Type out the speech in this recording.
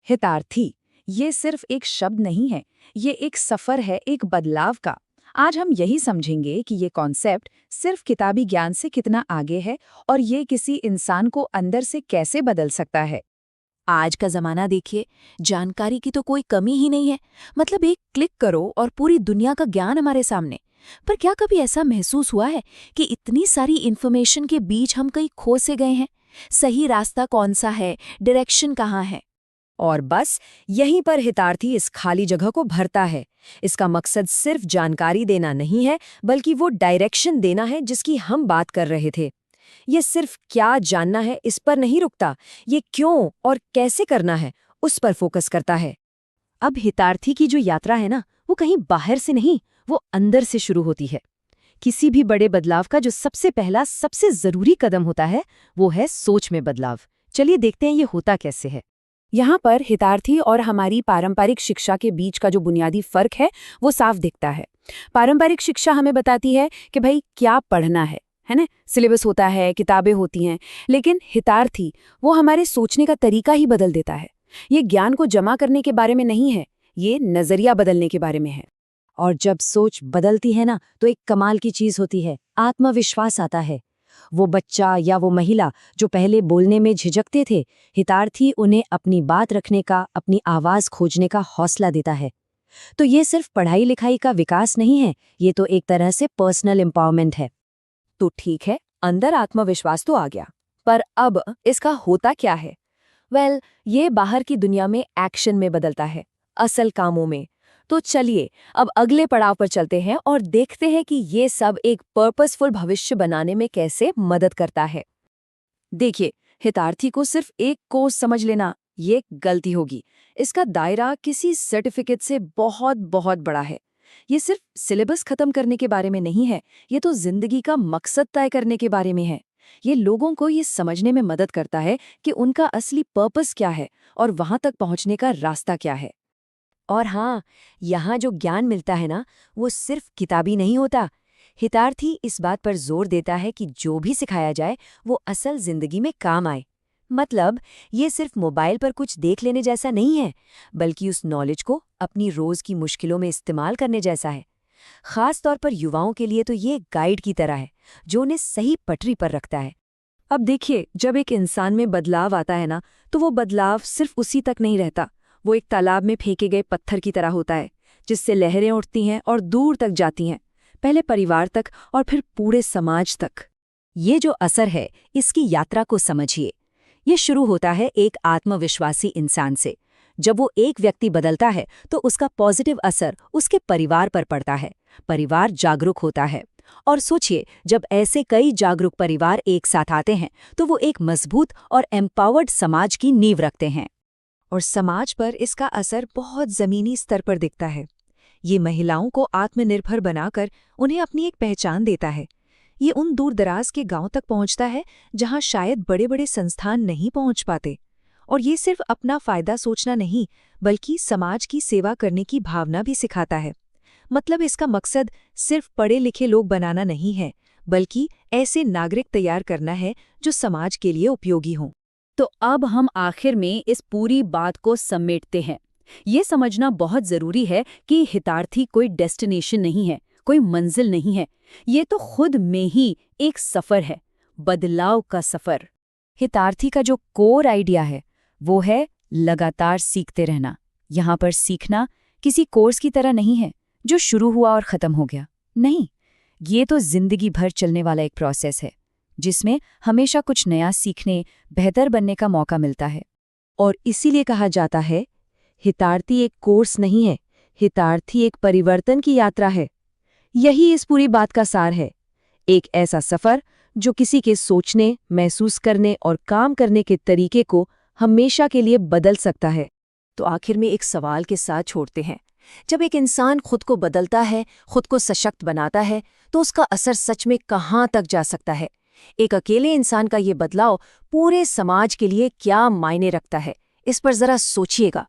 हितार्थी, ये सिर्फ एक शब्द नहीं है, ये एक सफर है, एक बदलाव का। आज हम यही समझेंगे कि ये कॉन्सेप्ट सिर्फ किताबी ज्ञान से कितना आगे है और ये किसी इंसान को अंदर से कैसे बदल सकता है। आज का जमाना देखिए, जानकारी की तो कोई कमी ही नहीं है। मतलब एक क्लिक करो और पूरी दुनिया का ज्ञान हमारे सामने। पर क्या कभी ऐसा महसूस हुआ है कि इतनी सारी इन्फॉर्मेशन के बीच हम कहीं खो से गए हैं? सही रास्ता कौन सा है, डायरेक्शन कहाँ है? और बस यहीं पर हितार्थी इस खाली जगह को भरता है। इसका मकसद सिर्फ जानकारी देना नहीं है, बल्कि वो डायरेक्शन देना है जिसकी हम बात कर रहे थे। ये सिर्फ क्या जानना है इस पर नहीं रुकता, ये क्यों और कैसे करना है उस पर फोकस करता है। अब हितार्थी की जो यात्रा है ना, वो कहीं बाहर से नहीं, वो अंदर से शुरू होती है। किसी भी बड़े बदलाव का जो सबसे पहला, सबसे जरूरी कदम होता है, वो है सोच में बदलाव। चलिए देखते हैं ये होता कैसे है। यहाँ पर हितार्थी और हमारी पारंपरिक शिक्षा के बीच का जो बुनियादी फर्क है, वो साफ दिखता है। पारंपरिक शिक्षा हमें बताती है कि भाई क्या पढ़ना है ना, सिलेबस होता है, किताबें होती हैं। लेकिन हितार्थी वो हमारे सोचने का तरीका ही बदल देता है। ये ज्ञान को जमा करने के बारे में नहीं है, ये नजरिया बदलने के बारे में है। और जब सोच बदलती है ना, तो एक कमाल की चीज होती है, आत्मविश्वास आता है। वो बच्चा या वो महिला जो पहले बोलने में झिझकते थे, हितार्थी उन्हें अपनी बात रखने का, अपनी आवाज खोजने का हौसला देता है। तो ये सिर्फ पढ़ाई लिखाई का विकास नहीं है, ये तो एक तरह से पर्सनल एम्पावरमेंट है। तो ठीक है, अंदर आत्मविश्वास तो आ गया, पर अब इसका होता क्या है? ये बाहर की दुनिया में एक्शन में बदलता है, असल कामों में। तो चलिए अब अगले पड़ाव पर चलते हैं और देखते हैं कि ये सब एक पर्पसफुल भविष्य बनाने में कैसे मदद करता है। देखिए, हितार्थी को सिर्फ एक कोर्स समझ लेना ये गलती होगी। इसका दायरा किसी सर्टिफिकेट से बहुत बहुत बड़ा है। ये सिर्फ सिलेबस खत्म करने के बारे में नहीं है, ये तो जिंदगी का मकसद तय करने के बारे में है। ये लोगों को ये समझने में मदद करता है कि उनका असली पर्पस क्या है और वहां तक पहुंचने का रास्ता क्या है। और हाँ, यहाँ जो ज्ञान मिलता है ना, वो सिर्फ किताबी नहीं होता। हितार्थी इस बात पर जोर देता है कि जो भी सिखाया जाए वो असल जिंदगी में काम आए। मतलब ये सिर्फ मोबाइल पर कुछ देख लेने जैसा नहीं है, बल्कि उस नॉलेज को अपनी रोज की मुश्किलों में इस्तेमाल करने जैसा है। खास तौर पर युवाओं के लिए तो ये गाइड की तरह है, जो उन्हें सही पटरी पर रखता है। अब देखिए, जब एक इंसान में बदलाव आता है ना, तो वो बदलाव सिर्फ उसी तक नहीं रहता। वो एक तालाब में फेंके गए पत्थर की तरह होता है, जिससे लहरें उठती हैं और दूर तक जाती हैं, पहले परिवार तक और फिर पूरे समाज तक। ये जो असर है, इसकी यात्रा को समझिए। ये शुरू होता है एक आत्मविश्वासी इंसान से। जब वो एक व्यक्ति बदलता है, तो उसका पॉजिटिव असर उसके परिवार पर पड़ता है। परिवार जागरूक होता है। और सोचिए, जब ऐसे कई जागरूक परिवार एक साथ आते हैं, तो वो एक मजबूत और एम्पावर्ड समाज की नींव रखते हैं। और समाज पर इसका असर बहुत जमीनी स्तर पर दिखता है। ये महिलाओं को आत्मनिर्भर बनाकर उन्हें अपनी एक पहचान देता है। ये उन दूर-दराज के गांव तक पहुंचता है जहां शायद बड़े-बड़े संस्थान नहीं पहुंच पाते। और ये सिर्फ अपना फायदा सोचना नहीं, बल्कि समाज की सेवा करने की भावना भी सिखाता है। मतलब इसका मकसद सिर्फ पढ़े लिखे लोग बनाना नहीं है, बल्कि ऐसे नागरिक तैयार करना है जो समाज के लिए उपयोगी हों। तो अब हम आखिर में इस पूरी बात को समेटते हैं। ये समझना बहुत जरूरी है कि हितार्थी कोई डेस्टिनेशन नहीं है, कोई मंजिल नहीं है। ये तो खुद में ही एक सफर है, बदलाव का सफर। हितार्थी का जो कोर आइडिया है, वो है लगातार सीखते रहना। यहाँ पर सीखना किसी कोर्स की तरह नहीं है, जो शुरू हुआ और खत्म हो गया। नहीं, ये तो जिंदगी भर चलने वाला एक प्रोसेस है, जिसमें हमेशा कुछ नया सीखने, बेहतर बनने का मौका मिलता है। और इसीलिए कहा जाता है, हितार्थी एक कोर्स नहीं है, हितार्थी एक परिवर्तन की यात्रा है। यही इस पूरी बात का सार है, एक ऐसा सफर जो किसी के सोचने, महसूस करने और काम करने के तरीके को हमेशा के लिए बदल सकता है। तो आखिर में एक सवाल के साथ छोड़ते हैं। जब एक इंसान खुद को बदलता है, खुद को सशक्त बनाता है, तो उसका असर सच में कहाँ तक जा सकता है? एक अकेले इंसान का ये बदलाव पूरे समाज के लिए क्या मायने रखता है, इस पर जरा सोचिएगा।